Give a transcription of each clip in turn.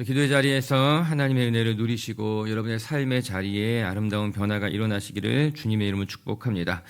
기도의 자리에서 하나님의 은혜를 누리시고 여러분의 삶의 자리에 아름다운 변화가 일어나시기를 주님의 이름으로 축복합니다.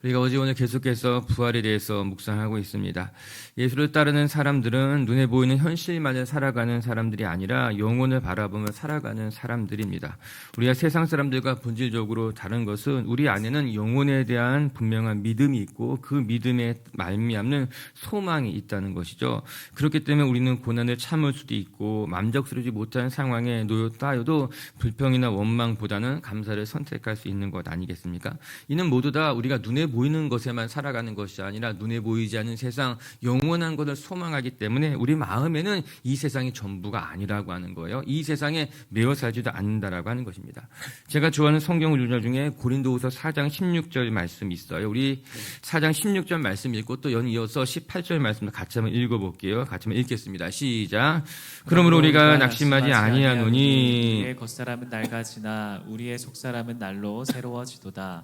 우리가 어제 오늘 계속해서 부활에 대해서 묵상하고 있습니다. 예수를 따르는 사람들은 눈에 보이는 현실만을 살아가는 사람들이 아니라 영혼을 바라보며 살아가는 사람들입니다. 우리가 세상 사람들과 본질적으로 다른 것은 우리 안에는 영혼에 대한 분명한 믿음이 있고 그 믿음에 말미암는 소망이 있다는 것이죠. 그렇기 때문에 우리는 고난을 참을 수도 있고 만족스러우지 못한 상황에 놓였다여도 불평이나 원망보다는 감사를 선택할 수 있는 것 아니겠습니까? 이는 모두 다 우리가 눈에 보이는 것에만 살아가는 것이 아니라 눈에 보이지 않는 세상, 영원한 것을 소망하기 때문에 우리 마음에는 이 세상이 전부가 아니라고 하는 거예요. 이 세상에 매여 살지도 않는다라고 하는 것입니다. 제가 좋아하는 성경 구절 중에 고린도후서 4장 16절 말씀이 있어요. 우리 4장 16절 말씀 읽고 또 연이어서 18절 말씀을 같이 한번 읽어볼게요. 같이 한번 읽겠습니다. 시작. 그러므로 우리가 낙심하지 아니하노니 우리의 겉사람은 낡아지나 우리의 속사람은 날로 새로워지도다.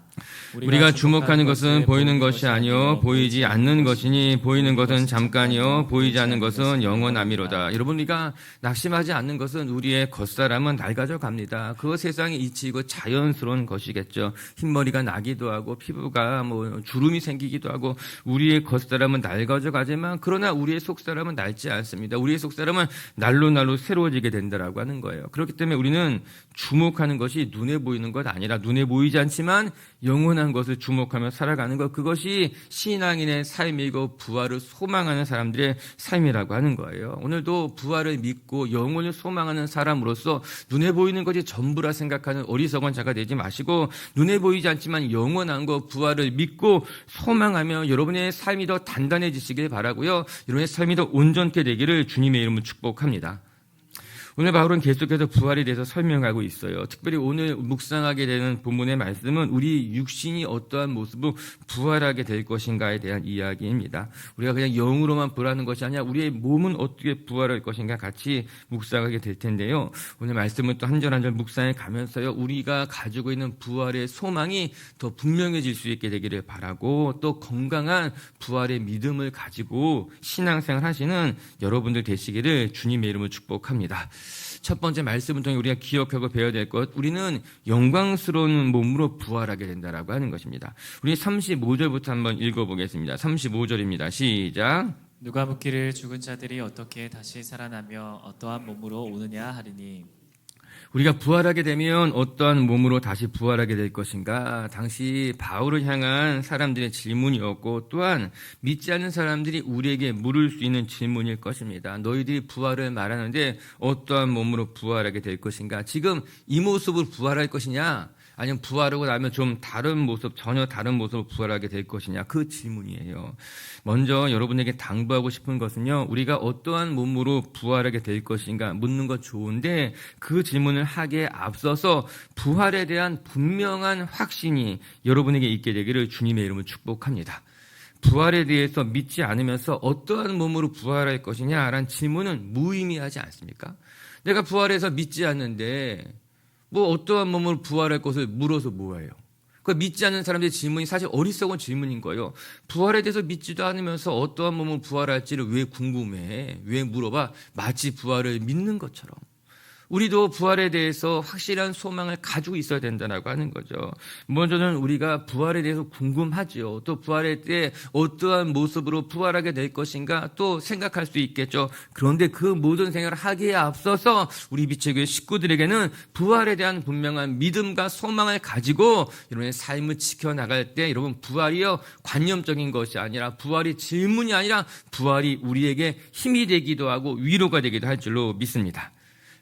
우리가 주목하는 것은 보이는 것이 아니요 보이지 않는 것이니 보이는 것은 잠깐이요 보이지 않는 것은 영원함이로다. 여러분, 우리가 낙심하지 않는 것은 우리의 겉사람은 낡아져 갑니다. 그 세상에 이치고 자연스러운 것이겠죠. 흰머리가 나기도 하고 피부가 주름이 생기기도 하고 우리의 겉사람은 낡아져 가지만 그러나 우리의 속사람은 낡지 않습니다. 우리의 속사람은 날로 새로워지게 된다라고 하는 거예요. 그렇기 때문에 우리는 주목하는 것이 눈에 보이는 것 아니라 눈에 보이지 않지만 영원한 것을 주목하며 살아가는 것, 그것이 신앙인의 삶이고 부활을 소망하는 사람들의 삶이라고 하는 거예요. 오늘도 부활을 믿고 영혼을 소망하는 사람으로서 눈에 보이는 것이 전부라 생각하는 어리석은 자가 되지 마시고 눈에 보이지 않지만 영원한 것 부활을 믿고 소망하며 여러분의 삶이 더 단단해지시길 바라고요. 여러분의 삶이 더 온전케 되기를 주님의 이름으로 축복합니다. 오늘 바울은 계속해서 부활에 대해서 설명하고 있어요. 특별히 오늘 묵상하게 되는 본문의 말씀은 우리 육신이 어떠한 모습으로 부활하게 될 것인가에 대한 이야기입니다. 우리가 그냥 영으로만 부활하는 것이 아니라 우리의 몸은 어떻게 부활할 것인가 같이 묵상하게 될 텐데요. 오늘 말씀은 또 한 절 한 절 묵상해 가면서요. 우리가 가지고 있는 부활의 소망이 더 분명해질 수 있게 되기를 바라고 또 건강한 부활의 믿음을 가지고 신앙생활 하시는 여러분들 되시기를 주님의 이름으로 축복합니다. 첫 번째 말씀을 통해 우리가 기억하고 배워야 될 것, 우리는 영광스러운 몸으로 부활하게 된다라고 하는 것입니다. 우리 35절부터 한번 읽어보겠습니다. 35절입니다. 시작. 누가 묻기를 죽은 자들이 어떻게 다시 살아나며 어떠한 몸으로 오느냐 하리니 우리가 부활하게 되면 어떠한 몸으로 다시 부활하게 될 것인가? 당시 바울을 향한 사람들의 질문이었고 또한 믿지 않는 사람들이 우리에게 물을 수 있는 질문일 것입니다. 너희들이 부활을 말하는데 어떠한 몸으로 부활하게 될 것인가? 지금 이 모습으로 부활할 것이냐? 아니면 부활하고 나면 좀 다른 모습, 전혀 다른 모습으로 부활하게 될 것이냐? 그 질문이에요. 먼저 여러분에게 당부하고 싶은 것은요, 우리가 어떠한 몸으로 부활하게 될 것인가 묻는 것 좋은데 그 질문을 하기에 앞서서 부활에 대한 분명한 확신이 여러분에게 있게 되기를 주님의 이름으로 축복합니다. 부활에 대해서 믿지 않으면서 어떠한 몸으로 부활할 것이냐라는 질문은 무의미하지 않습니까? 내가 부활해서 믿지 않는데 어떠한 몸으로 부활할 것을 물어서 뭐예요? 그 믿지 않는 사람들의 질문이 사실 어리석은 질문인 거예요. 부활에 대해서 믿지도 않으면서 어떠한 몸으로 부활할지를 왜 궁금해? 왜 물어봐? 마치 부활을 믿는 것처럼. 우리도 부활에 대해서 확실한 소망을 가지고 있어야 된다고 하는 거죠. 먼저는 우리가 부활에 대해서 궁금하죠. 또 부활할 때 어떠한 모습으로 부활하게 될 것인가 또 생각할 수 있겠죠. 그런데 그 모든 생각을 하기에 앞서서 우리 빛의 교회 식구들에게는 부활에 대한 분명한 믿음과 소망을 가지고 여러분의 삶을 지켜나갈 때 여러분 부활이요 관념적인 것이 아니라 부활이 질문이 아니라 부활이 우리에게 힘이 되기도 하고 위로가 되기도 할 줄로 믿습니다.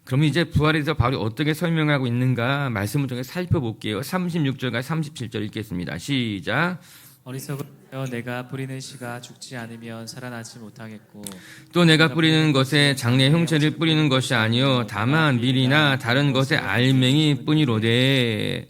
그러면 이제 부활에 대해서 바울이 어떻게 설명하고 있는가 말씀을 통해 살펴볼게요. 36절과 37절 읽겠습니다. 시작. 어리석으여 내가 뿌리는 씨가 죽지 않으면 살아나지 못하겠고 또 내가 뿌리는 것에 장래 형체를 뿌리는 것이 아니요 다만 밀이나 다른 것의 알맹이 뿐이로되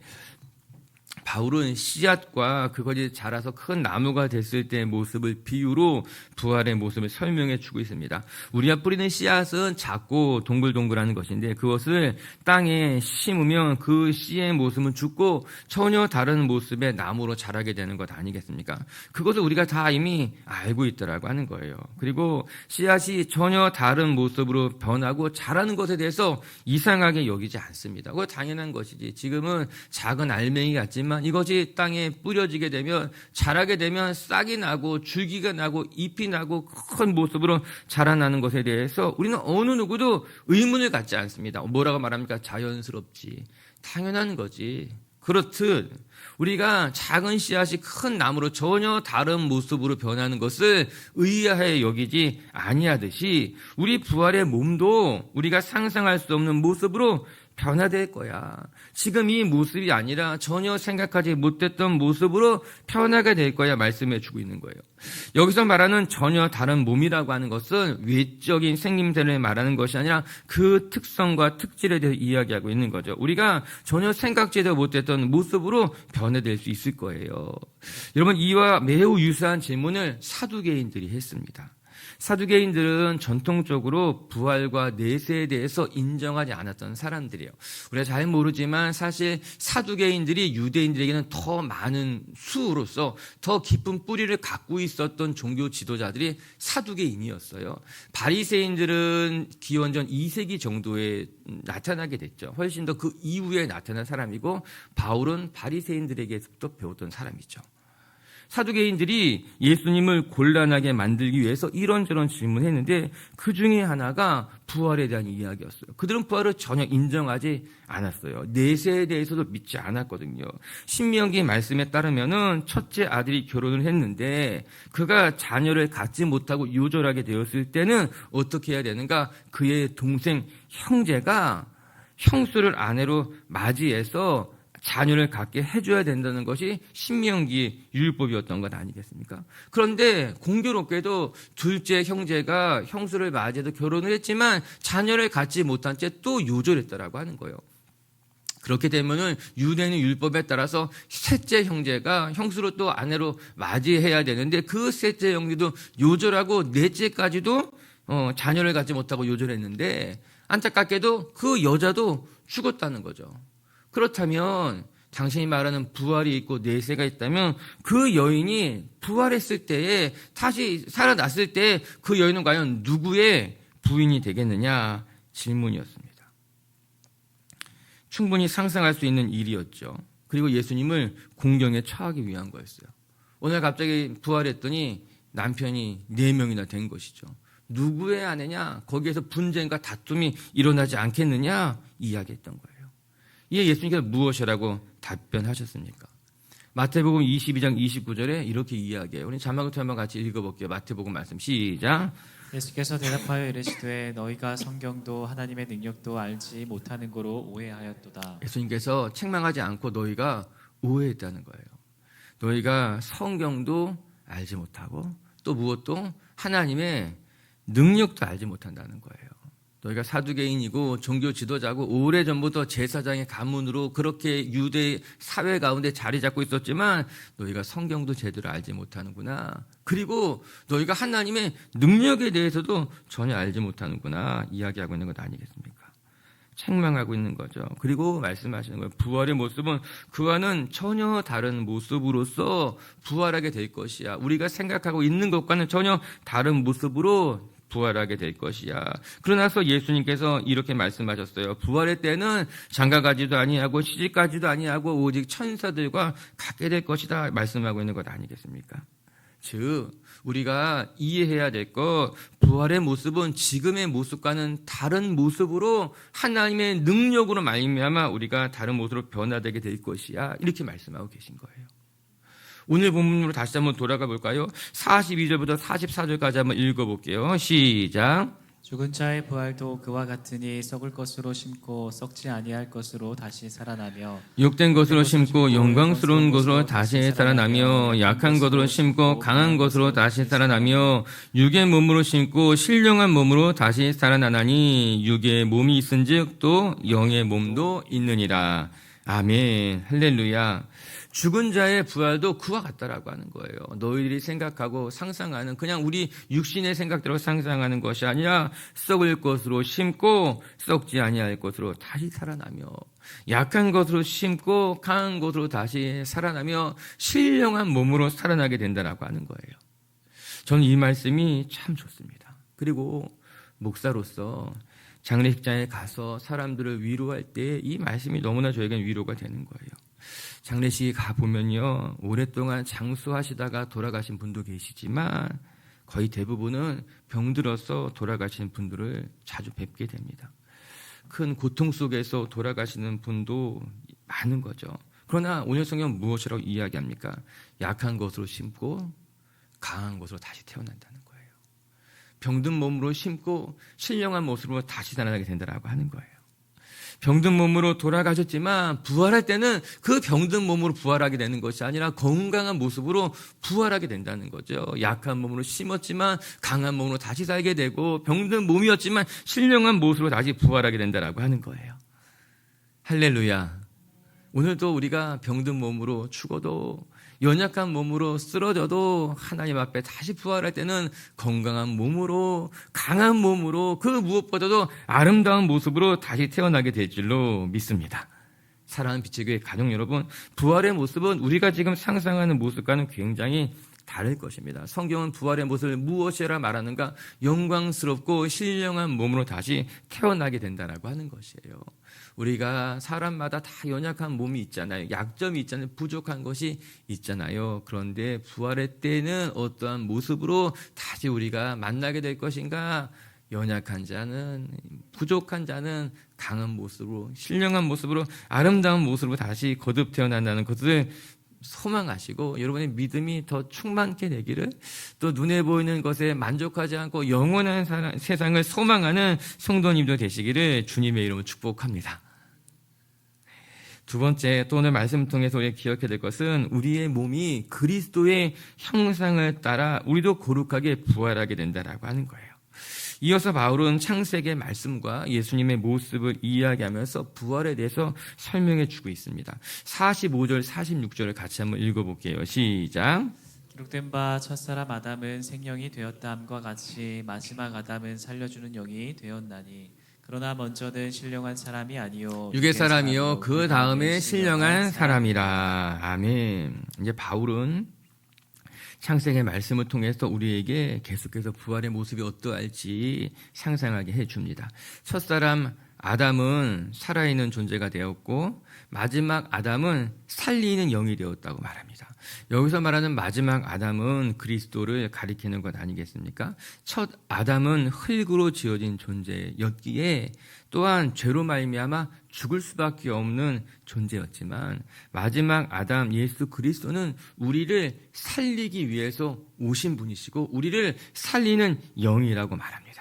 바울은 씨앗과 그것이 자라서 큰 나무가 됐을 때의 모습을 비유로 부활의 모습을 설명해 주고 있습니다. 우리가 뿌리는 씨앗은 작고 동글동글한 것인데 그것을 땅에 심으면 그 씨의 모습은 죽고 전혀 다른 모습의 나무로 자라게 되는 것 아니겠습니까? 그것을 우리가 다 이미 알고 있더라고 하는 거예요. 그리고 씨앗이 전혀 다른 모습으로 변하고 자라는 것에 대해서 이상하게 여기지 않습니다. 그거 당연한 것이지. 지금은 작은 알맹이 같지만 이것이 땅에 뿌려지게 되면 자라게 되면 싹이 나고 줄기가 나고 잎이 나고 큰 모습으로 자라나는 것에 대해서 우리는 어느 누구도 의문을 갖지 않습니다. 뭐라고 말합니까? 자연스럽지. 당연한 거지. 그렇듯 우리가 작은 씨앗이 큰 나무로 전혀 다른 모습으로 변하는 것을 의아해 여기지 아니하듯이 우리 부활의 몸도 우리가 상상할 수 없는 모습으로 변화될 거야. 지금 이 모습이 아니라 전혀 생각하지 못했던 모습으로 변하게 될 거야 말씀해 주고 있는 거예요. 여기서 말하는 전혀 다른 몸이라고 하는 것은 외적인 생김새를 말하는 것이 아니라 그 특성과 특질에 대해서 이야기하고 있는 거죠. 우리가 전혀 생각지도 못했던 모습으로 변화될 수 있을 거예요. 여러분, 이와 매우 유사한 질문을 사두개인들이 했습니다. 사두개인들은 전통적으로 부활과 내세에 대해서 인정하지 않았던 사람들이에요. 우리가 잘 모르지만 사실 사두개인들이 유대인들에게는 더 많은 수로서 더 깊은 뿌리를 갖고 있었던 종교 지도자들이 사두개인이었어요. 바리새인들은 기원전 2세기 정도에 나타나게 됐죠. 훨씬 더 그 이후에 나타난 사람이고 바울은 바리새인들에게서부터 배웠던 사람이죠. 사두개인들이 예수님을 곤란하게 만들기 위해서 이런저런 질문했는데 그 중에 하나가 부활에 대한 이야기였어요. 그들은 부활을 전혀 인정하지 않았어요. 내세에 대해서도 믿지 않았거든요. 신명기 말씀에 따르면은 첫째 아들이 결혼을 했는데 그가 자녀를 갖지 못하고 요절하게 되었을 때는 어떻게 해야 되는가? 그의 동생 형제가 형수를 아내로 맞이해서 자녀를 갖게 해줘야 된다는 것이 신명기 율법이었던 것 아니겠습니까? 그런데 공교롭게도 둘째 형제가 형수를 맞이해도 결혼을 했지만 자녀를 갖지 못한 채 또 요절했다라고 하는 거예요. 그렇게 되면은 유대인의 율법에 따라서 셋째 형제가 형수를 또 아내로 맞이해야 되는데 그 셋째 형제도 요절하고 넷째까지도 자녀를 갖지 못하고 요절했는데 안타깝게도 그 여자도 죽었다는 거죠. 그렇다면 당신이 말하는 부활이 있고 내세가 있다면 그 여인이 부활했을 때에 다시 살아났을 때 그 여인은 과연 누구의 부인이 되겠느냐 질문이었습니다. 충분히 상상할 수 있는 일이었죠. 그리고 예수님을 공경에 처하기 위한 거였어요. 오늘 갑자기 부활했더니 남편이 4명이나 된 것이죠. 누구의 아내냐? 거기에서 분쟁과 다툼이 일어나지 않겠느냐 이야기했던 거예요. 이에 예수님께서 무엇이라고 답변하셨습니까? 마태복음 22장 29절에 이렇게 이야기해요. 우리 자막부터 한번 같이 읽어볼게요. 마태복음 말씀 시작. 예수께서 대답하여 이르시되 너희가 성경도 하나님의 능력도 알지 못하는 거로 오해하였도다. 예수님께서 책망하지 않고 너희가 오해했다는 거예요. 너희가 성경도 알지 못하고 또 무엇도 하나님의 능력도 알지 못한다는 거예요. 너희가 사두개인이고 종교 지도자고 오래전부터 제사장의 가문으로 그렇게 유대 사회 가운데 자리 잡고 있었지만 너희가 성경도 제대로 알지 못하는구나. 그리고 너희가 하나님의 능력에 대해서도 전혀 알지 못하는구나 이야기하고 있는 것 아니겠습니까? 책망하고 있는 거죠. 그리고 말씀하시는 거예요. 부활의 모습은 그와는 전혀 다른 모습으로서 부활하게 될 것이야. 우리가 생각하고 있는 것과는 전혀 다른 모습으로 부활하게 될 것이야. 그러나서 예수님께서 이렇게 말씀하셨어요. 부활의 때는 장가가지도 아니하고 시집가지도 아니하고 오직 천사들과 같게 될 것이다 말씀하고 있는 것 아니겠습니까? 즉 우리가 이해해야 될 것, 부활의 모습은 지금의 모습과는 다른 모습으로 하나님의 능력으로 말미암아 우리가 다른 모습으로 변화되게 될 것이야. 이렇게 말씀하고 계신 거예요. 오늘 본문으로 다시 한번 돌아가 볼까요? 42절부터 44절까지 한번 읽어볼게요. 시작. 죽은 자의 부활도 그와 같으니 썩을 것으로 심고 썩지 아니할 것으로 다시 살아나며 욕된 것으로 심고 영광스러운 것으로 다시 살아나며 약한 것으로 심고 강한 것으로 다시 살아나며 육의 몸으로 심고 신령한 몸으로 다시 살아나나니 육의 몸이 있은즉 또 영의 몸도 있느니라. 아멘. 할렐루야. 죽은 자의 부활도 그와 같다라고 하는 거예요. 너희들이 생각하고 상상하는 그냥 우리 육신의 생각대로 상상하는 것이 아니라 썩을 것으로 심고 썩지 아니할 것으로 다시 살아나며 약한 것으로 심고 강한 것으로 다시 살아나며 신령한 몸으로 살아나게 된다라고 하는 거예요. 저는 이 말씀이 참 좋습니다. 그리고 목사로서 장례식장에 가서 사람들을 위로할 때 이 말씀이 너무나 저에겐 위로가 되는 거예요. 장례식에 가보면요, 오랫동안 장수하시다가 돌아가신 분도 계시지만 거의 대부분은 병들어서 돌아가신 분들을 자주 뵙게 됩니다. 큰 고통 속에서 돌아가시는 분도 많은 거죠. 그러나 오늘 성경 무엇이라고 이야기합니까? 약한 것으로 심고 강한 것으로 다시 태어난다는 거예요. 병든 몸으로 심고 신령한 모습으로 다시 살아나게 된다라고 하는 거예요. 병든 몸으로 돌아가셨지만 부활할 때는 그 병든 몸으로 부활하게 되는 것이 아니라 건강한 모습으로 부활하게 된다는 거죠. 약한 몸으로 심었지만 강한 몸으로 다시 살게 되고 병든 몸이었지만 신령한 모습으로 다시 부활하게 된다라고 하는 거예요. 할렐루야. 오늘도 우리가 병든 몸으로 죽어도 연약한 몸으로 쓰러져도 하나님 앞에 다시 부활할 때는 건강한 몸으로 강한 몸으로 그 무엇보다도 아름다운 모습으로 다시 태어나게 될 줄로 믿습니다. 사랑하는 빛의 교회 가족 여러분, 부활의 모습은 우리가 지금 상상하는 모습과는 굉장히 다를 것입니다. 성경은 부활의 모습을 무엇이라 말하는가? 영광스럽고 신령한 몸으로 다시 태어나게 된다라고 하는 것이에요. 우리가 사람마다 다 연약한 몸이 있잖아요. 약점이 있잖아요. 부족한 것이 있잖아요. 그런데 부활의 때는 어떠한 모습으로 다시 우리가 만나게 될 것인가? 연약한 자는, 부족한 자는 강한 모습으로, 신령한 모습으로, 아름다운 모습으로 다시 거듭 태어난다는 것을 소망하시고 여러분의 믿음이 더 충만케 되기를, 또 눈에 보이는 것에 만족하지 않고 영원한 세상을 소망하는 성도님도 되시기를 주님의 이름으로 축복합니다. 두 번째, 또 오늘 말씀을 통해서 우리가 기억해야 될 것은 우리의 몸이 그리스도의 형상을 따라 우리도 거룩하게 부활하게 된다라고 하는 거예요. 이어서 바울은 창세기의 말씀과 예수님의 모습을 이야기하면서 부활에 대해서 설명해 주고 있습니다. 45절, 46절을 같이 한번 읽어볼게요. 시작. 기록된 바 첫사람 아담은 생명이 되었다함과 같이 마지막 아담은 살려주는 영이 되었나니 그러나 먼저는 신령한 사람이 아니요 육의 사람이요 그 다음에 신령한 사람이라. 아멘. 이제 바울은 창세기의 말씀을 통해서 우리에게 계속해서 부활의 모습이 어떠할지 상상하게 해줍니다. 첫사람 아담은 살아있는 존재가 되었고 마지막 아담은 살리는 영이 되었다고 말합니다. 여기서 말하는 마지막 아담은 그리스도를 가리키는 것 아니겠습니까? 첫 아담은 흙으로 지어진 존재였기에 또한 죄로 말미암아 죽을 수밖에 없는 존재였지만 마지막 아담 예수 그리스도는 우리를 살리기 위해서 오신 분이시고 우리를 살리는 영이라고 말합니다.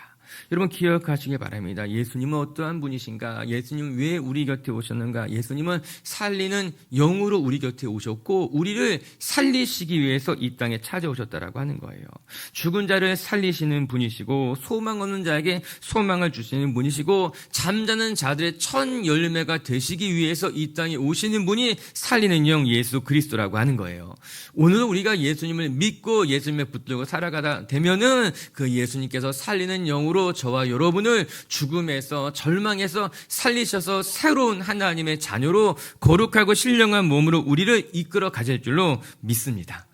여러분 기억하시기 바랍니다. 예수님은 어떠한 분이신가? 예수님은 왜 우리 곁에 오셨는가? 예수님은 살리는 영으로 우리 곁에 오셨고 우리를 살리시기 위해서 이 땅에 찾아오셨다라고 하는 거예요. 죽은 자를 살리시는 분이시고 소망 없는 자에게 소망을 주시는 분이시고 잠자는 자들의 첫 열매가 되시기 위해서 이 땅에 오시는 분이 살리는 영 예수 그리스도라고 하는 거예요. 오늘 우리가 예수님을 믿고 예수님을 붙들고 살아가다 되면은 그 예수님께서 살리는 영으로 저와 여러분을 죽음에서 절망에서 살리셔서 새로운 하나님의 자녀로 거룩하고 신령한 몸으로 우리를 이끌어 가실 줄로 믿습니다.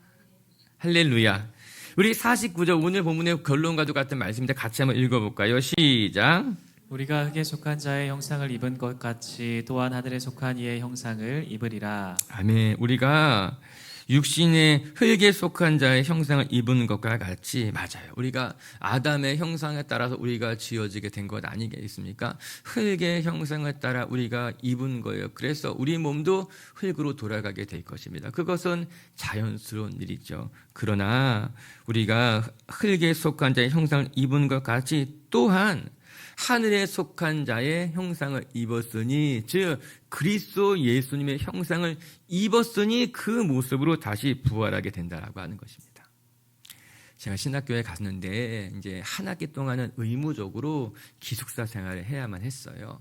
할렐루야. 우리 49절 오늘 본문의 결론과도 같은 말씀인데 같이 한번 읽어볼까요? 시작. 우리가 흙에 속한 자의 형상을 입은 것 같이 또한 하늘에 속한 이의 형상을 입으리라. 아멘. 우리가 육신의 흙에 속한 자의 형상을 입은 것과 같이 맞아요. 우리가 아담의 형상에 따라서 우리가 지어지게 된 것 아니겠습니까? 흙의 형상을 따라 우리가 입은 거예요. 그래서 우리 몸도 흙으로 돌아가게 될 것입니다. 그것은 자연스러운 일이죠. 그러나 우리가 흙에 속한 자의 형상을 입은 것 같이 또한 하늘에 속한 자의 형상을 입었으니 즉 그리스도 예수님의 형상을 입었으니 그 모습으로 다시 부활하게 된다라고 하는 것입니다. 제가 신학교에 갔는데 이제 한 학기 동안은 의무적으로 기숙사 생활을 해야만 했어요.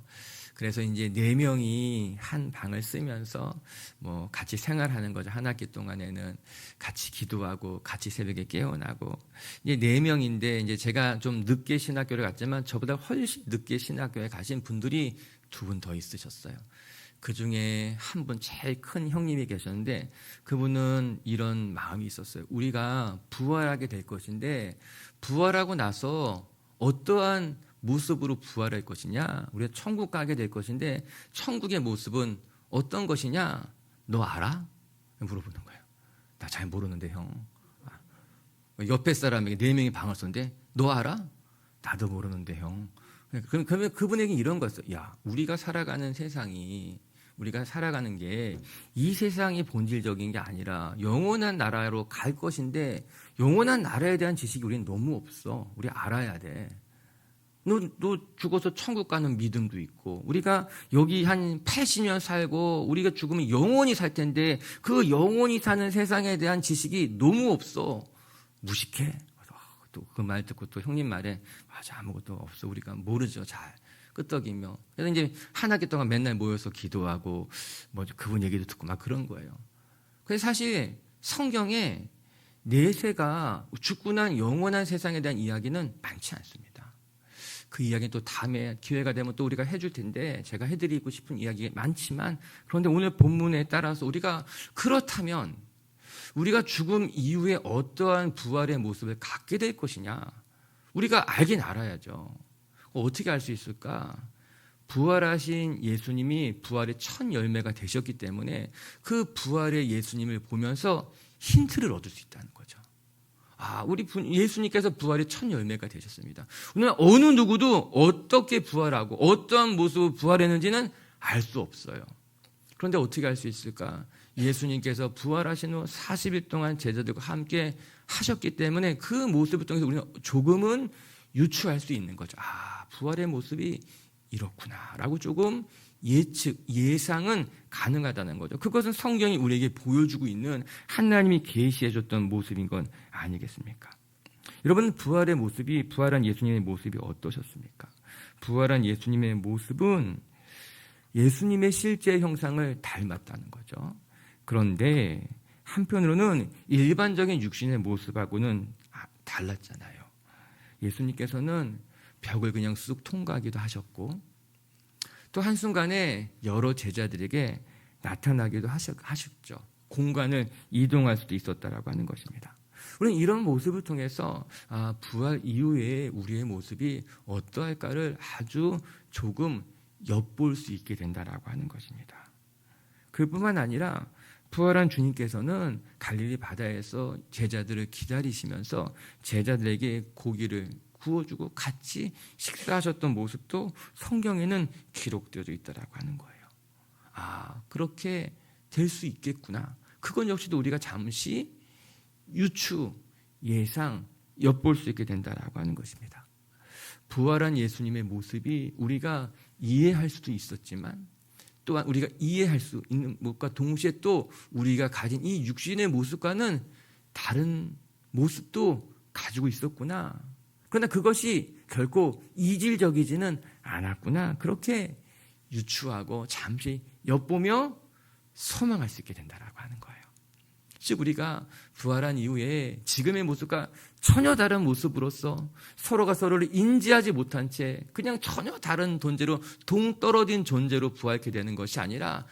그래서 이제 4명이 한 방을 쓰면서 뭐 같이 생활하는 거죠. 한 학기 동안에는 같이 기도하고 같이 새벽에 깨어나고 이제 4명인데 이제 제가 좀 늦게 신학교를 갔지만 저보다 훨씬 늦게 신학교에 가신 분들이 2분 더 있으셨어요. 그 중에 한 분 제일 큰 형님이 계셨는데 그분은 이런 마음이 있었어요. 우리가 부활하게 될 것인데 부활하고 나서 어떠한 모습으로 부활할 것이냐? 우리가 천국 가게 될 것인데 천국의 모습은 어떤 것이냐? 너 알아? 물어보는 거예요. 나 잘 모르는데 형. 옆에 사람에게 4명이 방을 썼는데 너 알아? 나도 모르는데 형. 그러면 그분에게 이런 거였어요. 야, 우리가 살아가는 세상이 우리가 살아가는 게 이 세상이 본질적인 게 아니라 영원한 나라로 갈 것인데 영원한 나라에 대한 지식이 우리는 너무 없어. 우리 알아야 돼. 너 죽어서 천국 가는 믿음도 있고 우리가 여기 한 80년 살고 우리가 죽으면 영원히 살 텐데 그 영원히 사는 세상에 대한 지식이 너무 없어. 무식해. 또 그 말 듣고 또 형님 말에 맞아 아무것도 없어. 우리가 모르죠. 잘 끄떡이며. 그래서 이제 한 학기 동안 맨날 모여서 기도하고 뭐 그분 얘기도 듣고 막 그런 거예요. 그래서 사실 성경에 내세가 죽고 난 영원한 세상에 대한 이야기는 많지 않습니다. 그 이야기는 또 다음에 기회가 되면 또 우리가 해줄 텐데 제가 해드리고 싶은 이야기가 많지만 그런데 오늘 본문에 따라서 우리가 그렇다면 우리가 죽음 이후에 어떠한 부활의 모습을 갖게 될 것이냐 우리가 알긴 알아야죠. 어떻게 알 수 있을까? 부활하신 예수님이 부활의 첫 열매가 되셨기 때문에 그 부활의 예수님을 보면서 힌트를 얻을 수 있다는 거죠. 우리 예수님께서 부활의 첫 열매가 되셨습니다. 오늘 어느 누구도 어떻게 부활하고 어떠한 모습으로 부활했는지는 알 수 없어요. 그런데 어떻게 알 수 있을까? 예수님께서 부활하신 후 40일 동안 제자들과 함께 하셨기 때문에 그 모습을 통해서 우리는 조금은 유추할 수 있는 거죠. 부활의 모습이 이렇구나라고 조금 예상은 가능하다는 거죠. 그것은 성경이 우리에게 보여주고 있는 하나님이 계시해줬던 모습인 건 아니겠습니까? 여러분 부활의 모습이 부활한 예수님의 모습이 어떠셨습니까? 부활한 예수님의 모습은 예수님의 실제 형상을 닮았다는 거죠. 그런데 한편으로는 일반적인 육신의 모습하고는 달랐잖아요. 예수님께서는 벽을 그냥 쑥 통과하기도 하셨고 또 한순간에 여러 제자들에게 나타나기도 하셨죠. 공간을 이동할 수도 있었다라고 하는 것입니다. 우리는 이런 모습을 통해서 부활 이후에 우리의 모습이 어떠할까를 아주 조금 엿볼 수 있게 된다라고 하는 것입니다. 그뿐만 아니라 부활한 주님께서는 갈릴리 바다에서 제자들을 기다리시면서 제자들에게 고기를 구워주고 같이 식사하셨던 모습도 성경에는 기록되어져 있다라고 하는 거예요. 그렇게 될 수 있겠구나. 그건 역시도 우리가 잠시 유추, 예상, 엿볼 수 있게 된다라고 하는 것입니다. 부활한 예수님의 모습이 우리가 이해할 수도 있었지만 또한 우리가 이해할 수 있는 것과 동시에 또 우리가 가진 이 육신의 모습과는 다른 모습도 가지고 있었구나. 그러나 그것이 결코 이질적이지는 않았구나. 그렇게 유추하고 잠시 엿보며 소망할 수 있게 된다라고 하는 거예요. 즉 우리가 부활한 이후에 지금의 모습과 전혀 다른 모습으로서 서로가 서로를 인지하지 못한 채 그냥 전혀 다른 존재로 동떨어진 존재로 부활하게 되는 것이 아니라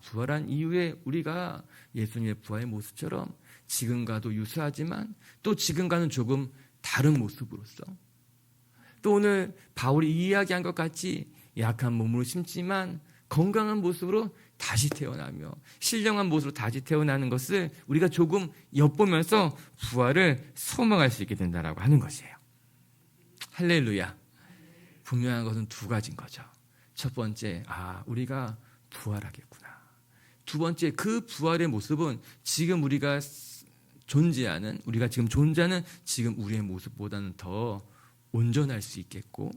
부활한 이후에 우리가 예수님의 부활의 모습처럼 지금과도 유사하지만 또 지금과는 조금 다른 모습으로서 또 오늘 바울이 이야기한 것 같이 약한 몸으로 심지만 건강한 모습으로 다시 태어나며 신령한 모습으로 다시 태어나는 것을 우리가 조금 엿보면서 부활을 소망할 수 있게 된다라고 하는 것이에요. 할렐루야. 분명한 것은 2가지인 거죠. 첫 번째, 우리가 부활하겠구나. 두 번째, 그 부활의 모습은 지금 우리가 지금 존재하는 지금 우리의 모습보다는 더 온전할 수 있겠고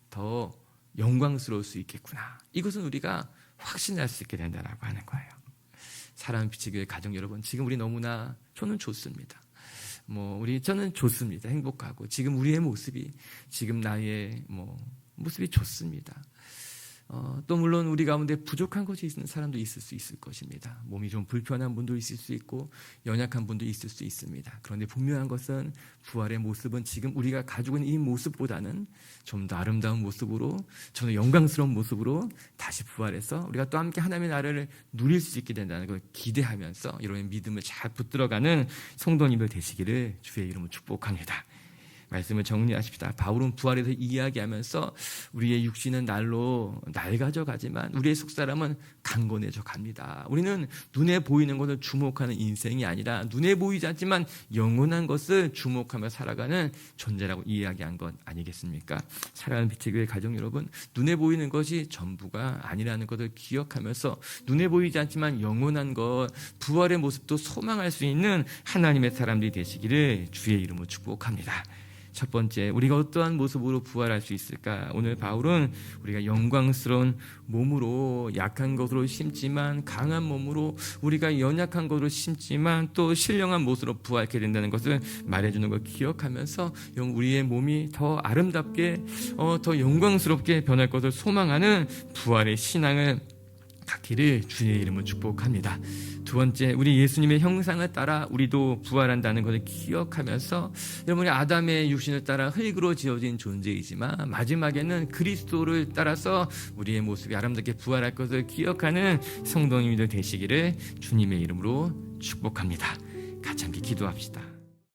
더 영광스러울 수 있겠구나. 이것은 우리가 확신할 수 있게 된다라고 하는 거예요. 사랑하는 빛의 교회 가정 여러분, 지금 우리 너무나 저는 좋습니다. 저는 좋습니다. 행복하고 지금 우리의 모습이 지금 나의 모습이 좋습니다. 또 물론 우리 가운데 부족한 것이 있는 사람도 있을 수 있을 것입니다. 몸이 좀 불편한 분도 있을 수 있고 연약한 분도 있을 수 있습니다. 그런데 분명한 것은 부활의 모습은 지금 우리가 가지고 있는 이 모습보다는 좀 더 아름다운 모습으로, 좀 더 영광스러운 모습으로 다시 부활해서 우리가 또 함께 하나님의 나라를 누릴 수 있게 된다는 걸 기대하면서 이런 믿음을 잘 붙들어가는 성도님들 되시기를 주의 이름으로 축복합니다. 말씀을 정리하십시다. 바울은 부활에서 이야기하면서 우리의 육신은 날로 낡아져 가지만 우리의 속사람은 강건해져 갑니다. 우리는 눈에 보이는 것을 주목하는 인생이 아니라 눈에 보이지 않지만 영원한 것을 주목하며 살아가는 존재라고 이야기한 것 아니겠습니까? 사랑하는 빛의 교회 가족 여러분, 눈에 보이는 것이 전부가 아니라는 것을 기억하면서 눈에 보이지 않지만 영원한 것, 부활의 모습도 소망할 수 있는 하나님의 사람들이 되시기를 주의 이름으로 축복합니다. 첫 번째, 우리가 어떠한 모습으로 부활할 수 있을까? 오늘 바울은 우리가 영광스러운 몸으로 약한 것으로 심지만 강한 몸으로, 우리가 연약한 것으로 심지만 또 신령한 모습으로 부활하게 된다는 것을 말해주는 걸 기억하면서 우리의 몸이 더 아름답게 더 영광스럽게 변할 것을 소망하는 부활의 신앙을 갖기를 주의 이름으로 축복합니다. 두 번째, 우리 예수님의 형상을 따라 우리도 부활한다는 것을 기억하면서, 여러분이 아담의 육신을 따라 흙으로 지어진 존재이지만 마지막에는 그리스도를 따라서 우리의 모습이 아름답게 부활할 것을 기억하는 성도님들 되시기를 주님의 이름으로 축복합니다. 같이 함께 기도합시다.